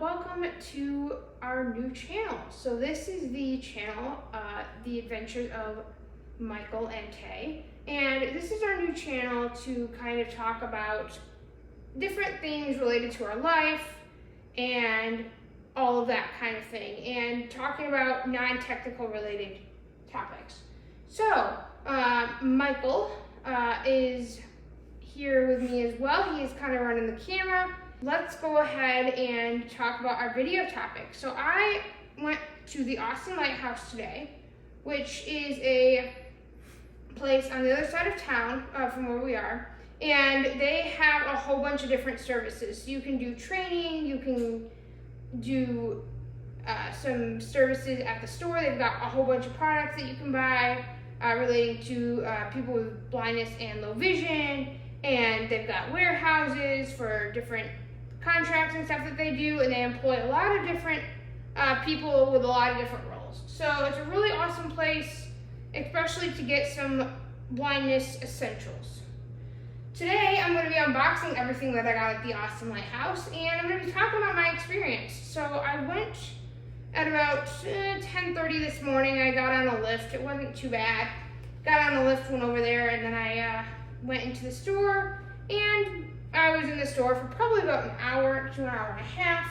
welcome to our new channel. So this is the channel, The Adventures of Michael and Tay. And this is our new channel to kind of talk about different things related to our life and all of that kind of thing. And talking about non-technical related topics. So, Michael is here with me as well. He is kind of running the camera. Let's go ahead and talk about our video topic. So I went to the Austin Lighthouse today, which is a place on the other side of town from where we are. And they have a whole bunch of different services. So you can do training, you can do some services at the store. They've got a whole bunch of products that you can buy relating to people with blindness and low vision. And they've got warehouses for different contracts and stuff that they do, and they employ a lot of different people with a lot of different roles. So it's a really awesome place, especially to get some blindness essentials. Today I'm going to be unboxing everything that I got at the Austin Lighthouse, and I'm going to be talking about my experience. So I went at about 10:30 this morning. I got on a lift. It wasn't too bad. Got on a lift, went over there, and then I went into the store, and I was in the store for probably about an hour to an hour and a half,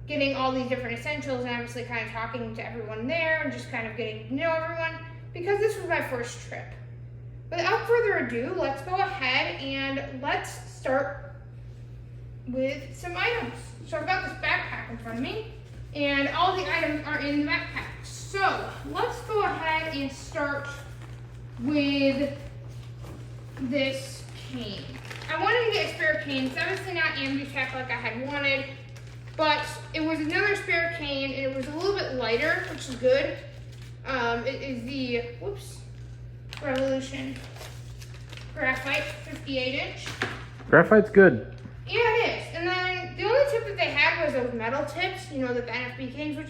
getting all these different essentials and obviously kind of talking to everyone there and just kind of getting to know everyone because this was my first trip. Without further ado, let's go ahead and let's start with some items. So I've got this backpack in front of me and all the items are in the backpack. So let's go ahead and start with this cane. I wanted to get a spare cane. It's obviously not Ambutech like I had wanted, but it was another spare cane, and it was a little bit lighter, which is good. It is the, Revolution Graphite 58-inch. Graphite's good. Yeah, it is. And then the only tip that they had was those metal tips, the NFB canes, which,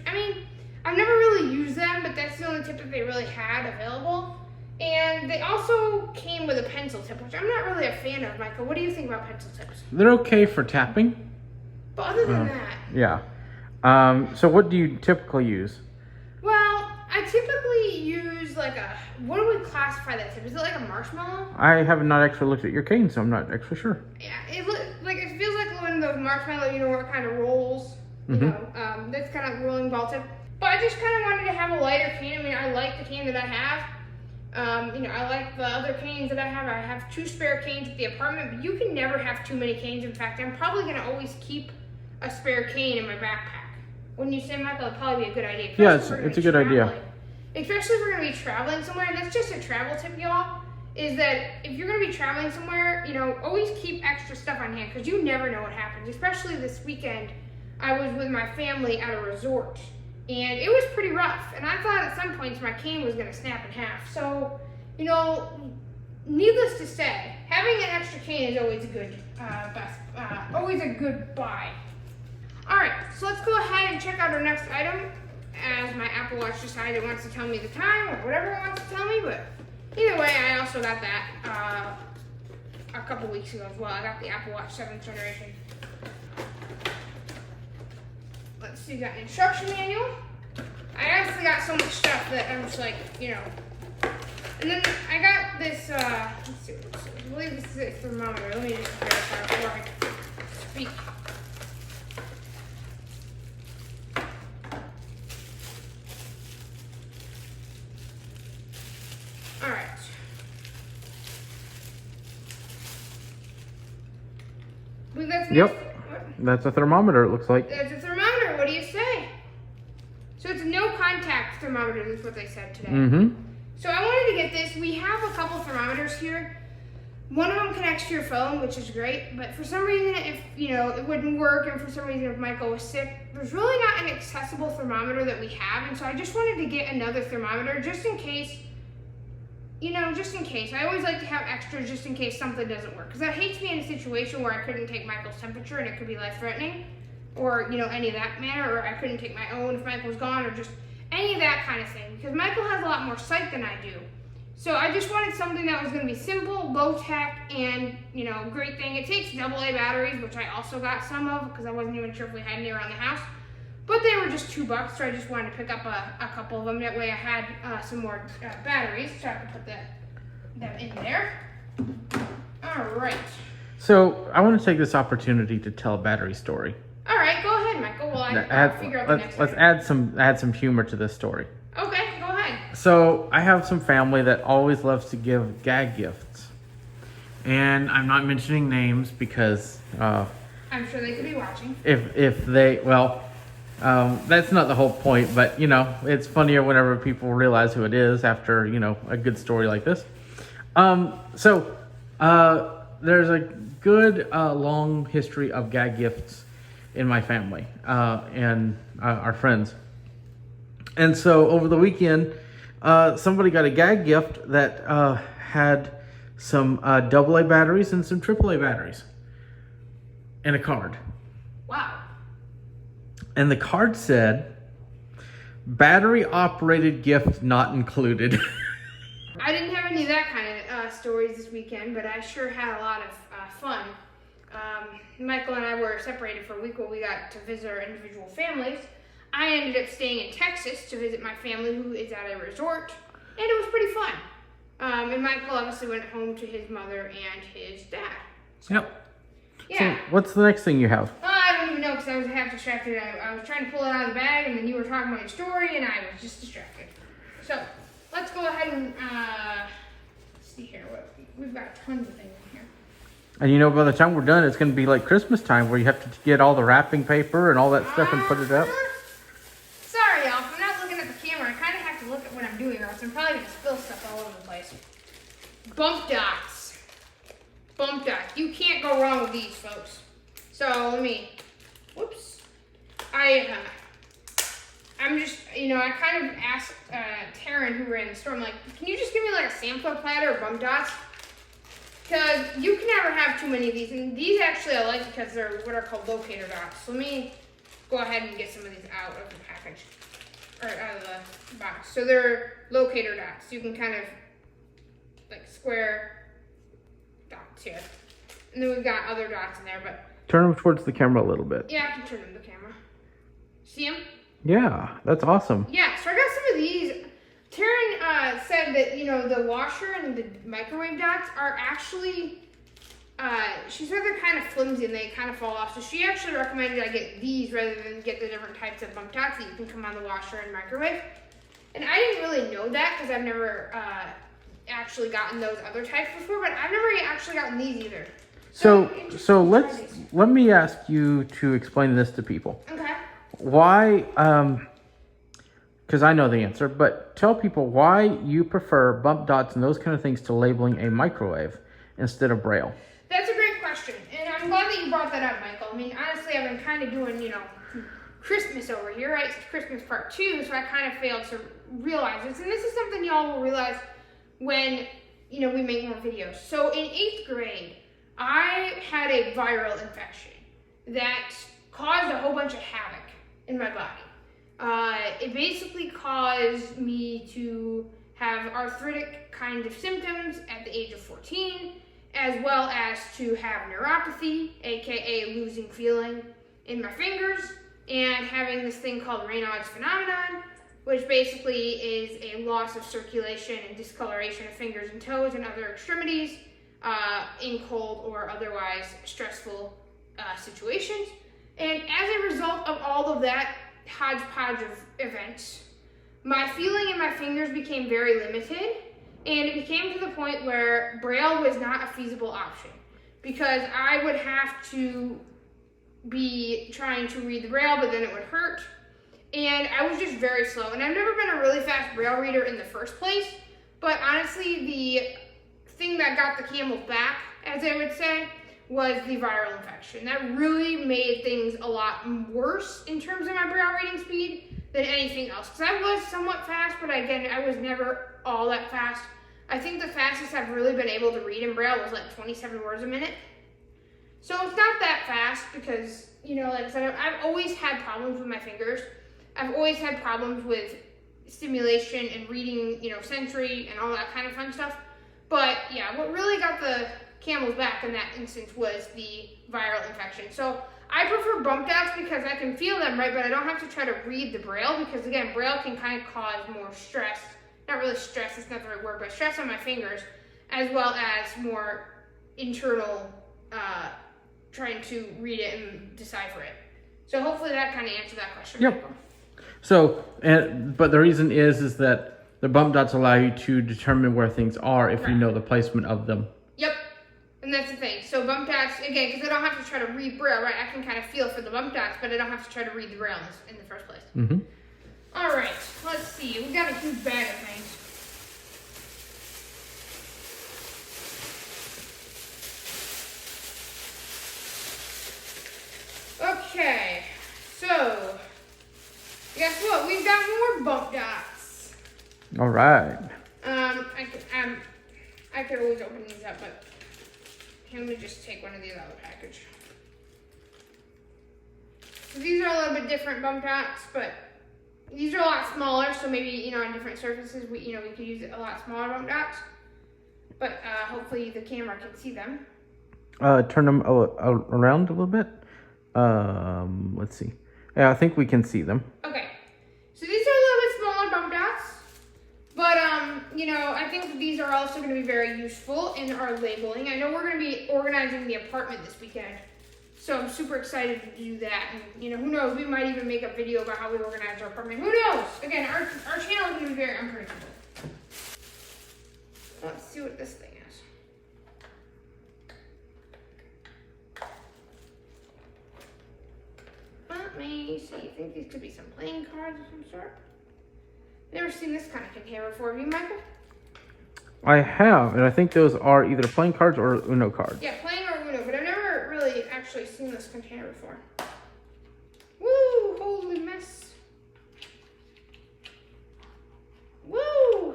I've never really used them, but that's the only tip that they really had available. And they also came with a pencil tip, which I'm not really a fan of. Michael, what do you think about pencil tips? They're okay for tapping. But other than that... Yeah. So what do you typically use? Well, I typically use what do we classify that tip? Is it like a marshmallow? I have not actually looked at your cane, so I'm not actually sure. Yeah, it feels like one of those marshmallow, where it kind of rolls. That's kind of like a rolling ball tip. But I just kind of wanted to have a lighter cane. I like the cane that I have. I like the other canes that I have. I have 2 spare canes at the apartment, but you can never have too many canes. In fact, I'm probably going to always keep a spare cane in my backpack. Wouldn't you say, Michael? It'd probably be a good idea. Yeah, it's a good idea. Especially if we're going to be traveling somewhere, and that's just a travel tip, y'all, is that if you're going to be traveling somewhere, always keep extra stuff on hand, because you never know what happens. Especially this weekend, I was with my family at a resort. And it was pretty rough, and I thought at some points my cane was going to snap in half. So, needless to say, having an extra cane is always a good, always a good buy. All right, so let's go ahead and check out our next item, as my Apple Watch decided it wants to tell me the time or whatever it wants to tell me. But either way, I also got that a couple weeks ago as well. I got the Apple Watch 7th generation. Let's see, got an instruction manual. I honestly got so much stuff that I'm just like, And then I got this, let's see what this is. I believe this is a thermometer. Let me just verify before I speak. All right. Well, that's That's a thermometer, it looks like. That's a thermometer. What do you say? So it's a no-contact thermometer, is what they said today. So I wanted to get this. We have a couple thermometers here. One of them connects to your phone, which is great. But for some reason, if it wouldn't work, and for some reason if Michael was sick, there's really not an accessible thermometer that we have. And so I just wanted to get another thermometer just in case. Just in case. I always like to have extras just in case something doesn't work. Because I hate to be in a situation where I couldn't take Michael's temperature and it could be life-threatening. Or, any of that matter. Or I couldn't take my own if Michael was gone. Or just any of that kind of thing. Because Michael has a lot more sight than I do. So I just wanted something that was going to be simple, low tech, and, great thing. It takes AA batteries, which I also got some of because I wasn't even sure if we had any around the house. But they were just $2, so I just wanted to pick up a couple of them. That way I had some more batteries, so I could put them in there. All right. So I want to take this opportunity to tell a battery story. All right, go ahead, Michael. Well, I'll figure out the next one. Let's add some humor to this story. Okay, go ahead. So I have some family that always loves to give gag gifts, and I'm not mentioning names because I'm sure they could be watching. if they that's not the whole point, but it's funnier whenever people realize who it is after a good story like this. So there's a good long history of gag gifts in my family and our friends. And so over the weekend, somebody got a gag gift that had some AA batteries and some AAA batteries and a card. Wow. And the card said, battery operated gift not included. I didn't have any of that kind of stories this weekend, but I sure had a lot of fun. Michael and I were separated for a week while we got to visit our individual families. I ended up staying in Texas to visit my family who is at a resort, and it was pretty fun. And Michael obviously went home to his mother and his dad. So, yep. Yeah. So what's the next thing you have? I don't even know because I was half distracted. I was trying to pull it out of the bag, and then you were talking about your story, and I was just distracted. So let's go ahead and see here. We've got tons of things in here. And by the time we're done, it's going to be like Christmas time where you have to get all the wrapping paper and all that stuff and put it up. Sorry, y'all. If I'm not looking at the camera, I kind of have to look at what I'm doing, or else I'm probably going to spill stuff all over the place. Bump dots. Bump dots. You can't go wrong with these, folks. So whoops. I'm just, I kind of asked Taryn, who ran the store, I'm like, can you just give me like a sampler platter of bump dots? Because you can never have too many of these. And these actually I like because they're what are called locator dots. So let me go ahead and get some of these out of the package, or out of the box. So they're locator dots. You can kind of like square dots here. And then we've got other dots in there, but Turn them towards the camera a little bit. yeah, I can turn them to the camera. See them? Yeah, that's awesome. Yeah, so I got some of these. Taryn said that, the washer and the microwave dots are actually, she said they're kind of flimsy and they kind of fall off. So she actually recommended I get these rather than get the different types of bump dots that you can come on the washer and microwave. And I didn't really know that because I've never actually gotten those other types before, but I've never actually gotten these either. So let me ask you to explain this to people. Okay. Why, because I know the answer, but tell people why you prefer bump dots and those kind of things to labeling a microwave instead of Braille. That's a great question, and I'm glad that you brought that up, Michael. I mean, honestly, I've been kind of doing, Christmas over here, right? It's Christmas part 2, so I kind of failed to realize this, and this is something y'all will realize when, we make more videos. So in 8th grade, I had a viral infection that caused a whole bunch of havoc in my body. It basically caused me to have arthritic kind of symptoms at the age of 14, as well as to have neuropathy, aka losing feeling in my fingers, and having this thing called Raynaud's phenomenon, which basically is a loss of circulation and discoloration of fingers and toes and other extremities in cold or otherwise stressful situations. And as a result of all of that hodgepodge of events, my feeling in my fingers became very limited, and it became to the point where Braille was not a feasible option because I would have to be trying to read the Braille, but then it would hurt, and I was just very slow. And I've never been a really fast Braille reader in the first place, but honestly, the thing that got the camel's back, as I would say, was the viral infection. That really made things a lot worse in terms of my Braille reading speed than anything else. Because I was somewhat fast, but again, I was never all that fast. I think the fastest I've really been able to read in Braille was like 27 words a minute. So it's not that fast because, like I said, I've always had problems with my fingers. I've always had problems with stimulation and reading, sensory and all that kind of fun stuff. But yeah, what really got the camel's back in that instance was the viral infection. So I prefer bump dots because I can feel them, right? But I don't have to try to read the braille because, again, braille can kind of cause more stress. Not really stress, it's not the right word, but stress on my fingers, as well as more internal trying to read it and decipher it. So hopefully that kind of answered that question. Yep. Michael. So, but the reason is that the bump dots allow you to determine where things are if you know the placement of them. Yep. And that's the thing. So bump dots, again, because I don't have to try to read braille, right? I can kind of feel for the bump dots, but I don't have to try to read the braille in the first place. Mm-hmm. All right, let's see. We got a huge bag of things. Okay, so guess what? We've got more bump dots. All right. I could always open these up, but let me just take one of these out of the package. So these are a little bit different bump dots, but these are a lot smaller. So maybe on different surfaces, we could use a lot smaller bump dots. But hopefully the camera can see them. Turn them around a little bit. Let's see. Yeah, I think we can see them. Okay, so these are a little bit smaller bump dots, but I think these are also going to be very useful in our labeling. I know we're going to be organizing the apartment this weekend, so I'm super excited to do that. And who knows? We might even make a video about how we organize our apartment. Who knows? Again, our channel is going to be very unpredictable. Let's see what this thing is. Let me see. I think these could be some playing cards of some sort. Never seen this kind of container before. Have you, Michael? I have, and I think those are either playing cards or Uno cards. Yeah, playing or Uno, but I've never really actually seen this container before. Woo! Holy mess. Woo!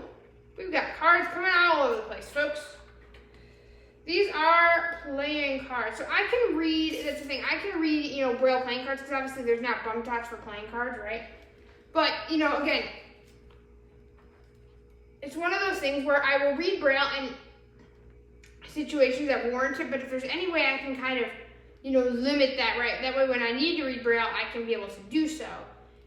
We've got cards coming out all over the place, folks. These are playing cards. So I can read, that's the thing, I can read, Braille playing cards, because obviously there's not bump dots for playing cards, right? But, again, it's one of those things where I will read Braille in situations that warrant it, but if there's any way I can kind of, limit that, right? That way when I need to read Braille, I can be able to do so.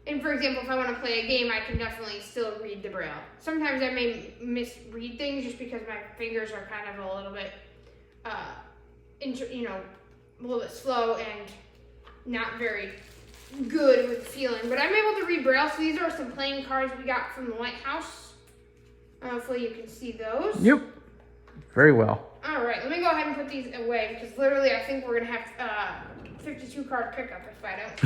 And for example, if I want to play a game, I can definitely still read the Braille. Sometimes I may misread things just because my fingers are kind of a little bit, a little bit slow and not very good with feeling. But I'm able to read Braille. So these are some playing cards we got from the Lighthouse. Hopefully you can see those. Yep. Very well. All right, let me go ahead and put these away because literally I think we're going to have 52 card pickup if I don't.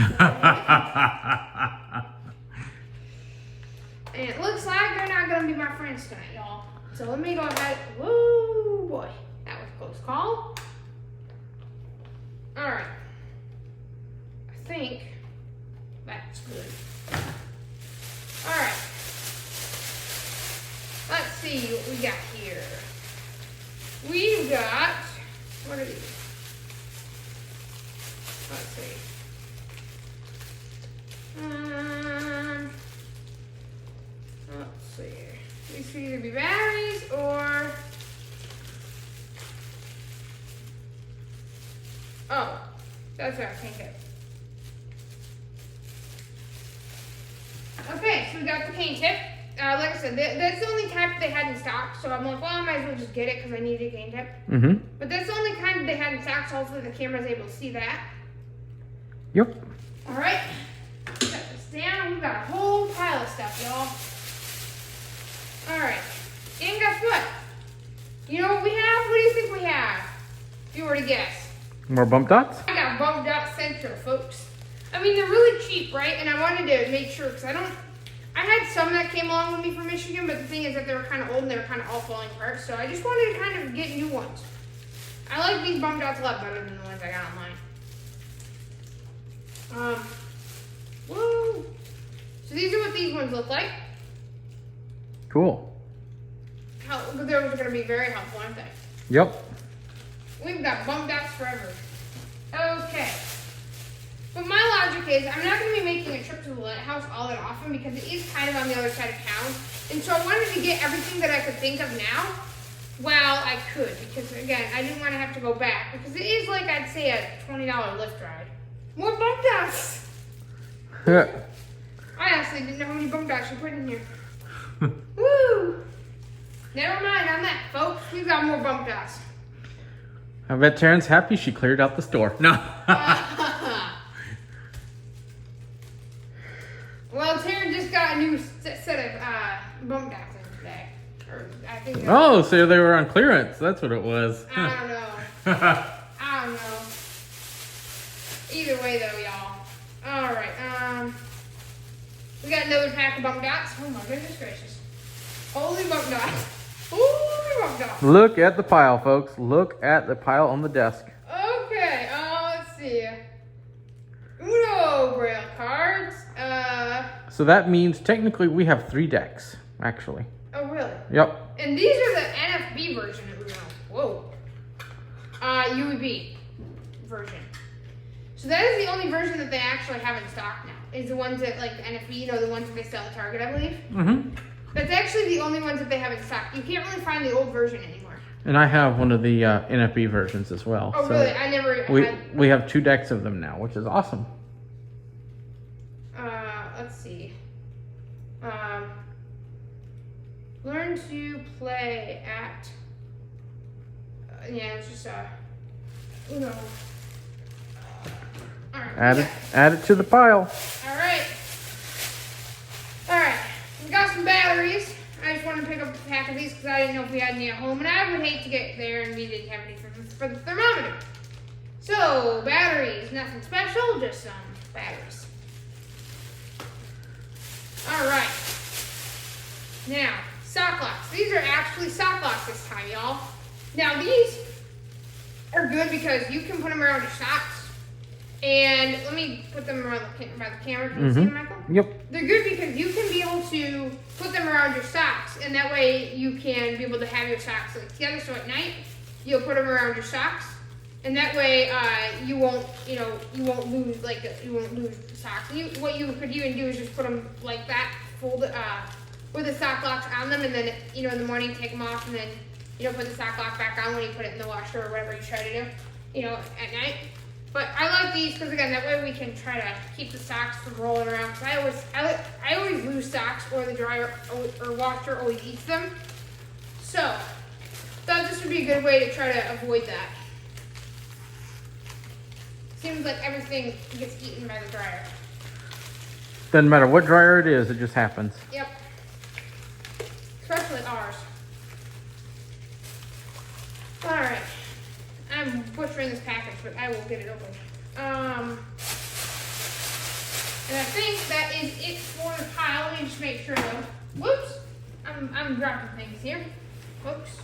And it looks like they're not going to be my friends tonight, y'all. So let me go ahead. Woo, boy. That was a close call. All right. I think that's good. All right. Let's see what we got here. We've got, what are these? Let's see. Let's see. These could either be batteries or, oh, that's what I think it. Okay, so we got the cane tip. Like I said, that's the only type they had in stock, so I'm like, well, I might as well just get it because I need a cane tip. Mm-hmm. But that's the only kind they had in stock, so hopefully the camera's able to see that. Yep. All right, set this down. We've got a whole pile of stuff, y'all. All right, and guess what? You know what we have? What do you think we have? If you were to guess. More bump dots? I got Bump Dot Central, folks. I mean, they're really cheap, right? And I wanted to make sure, because I had some that came along with me from Michigan, but the thing is that they were kind of old and they were kind of all falling apart. So I just wanted to kind of get new ones. I like these bump dots a lot better than the ones I got online. Woo! So these are what these ones look like. Cool. They're going to be very helpful, aren't they? Yep. We've got bump dots forever. Okay. But my logic is I'm not going to be making a trip to the Lighthouse all that often because it is kind of on the other side of town. And so I wanted to get everything that I could think of now while I could. Because, again, I didn't want to have to go back. Because it is like, I'd say, a $20 Lyft ride. More bump dots! I honestly didn't know how many bump dots you put in here. Woo! Never mind on that, folks. We got more bump dots. I bet Taryn's happy she cleared out the store. No. Well, Taryn just got a new set of bump dots in today. Or I think. Oh, so they were on clearance. That's what it was. I don't know. I don't know. Either way, though, y'all. All right. We got another pack of bump dots. Oh my goodness gracious! Holy bump dots! Holy bump dots! Look at the pile, folks. Look at the pile on the desk. Okay. Let's see. Uno Braille cards. So that means technically we have 3 decks, actually. Oh really? Yep. And these are the NFB version of Uno. Whoa. UEB version. So that is the only version that they actually have in stock now. Is the ones that, like, the NFB, the ones that they sell at Target, I believe. Mm-hmm. That's actually the only ones that they have in stock. You can't really find the old version anymore. And I have one of the NFB versions as well. Oh, so really? I never we have 2 decks of them now, which is awesome. Let's see. Learn to play at... yeah, it's just, Uno. All right. Add it to the pile. All right. We got some batteries. I just wanted to pick up a pack of these because I didn't know if we had any at home, and I would hate to get there and we didn't have any for the thermometer. So, batteries, nothing special, just some batteries. All right. Now, sock locks. These are actually sock locks this time, y'all. Now, these are good because you can put them around your socks. And let me put them around by the camera. Can you see them, Michael? Yep. They're good because you can be able to put them around your socks, and that way you can be able to have your socks like together. So at night, you'll put them around your socks, and that way you won't lose the socks. And what you could even do is just put them like that, fold with the sock locks on them, and then in the morning take them off, and then put the sock lock back on when you put it in the washer or whatever you try to do, at night. But I like these because, again, that way we can try to keep the socks from rolling around. Because I always lose socks, or the dryer or washer always eats them. So, thought this would be a good way to try to avoid that. Seems like everything gets eaten by the dryer. Doesn't matter what dryer it is, it just happens. Yep. Especially ours. Alright. I'm butchering this package, but I will get it open. And I think that is it for the pile. Let me just make sure though. Whoops! I'm dropping things here. Whoops.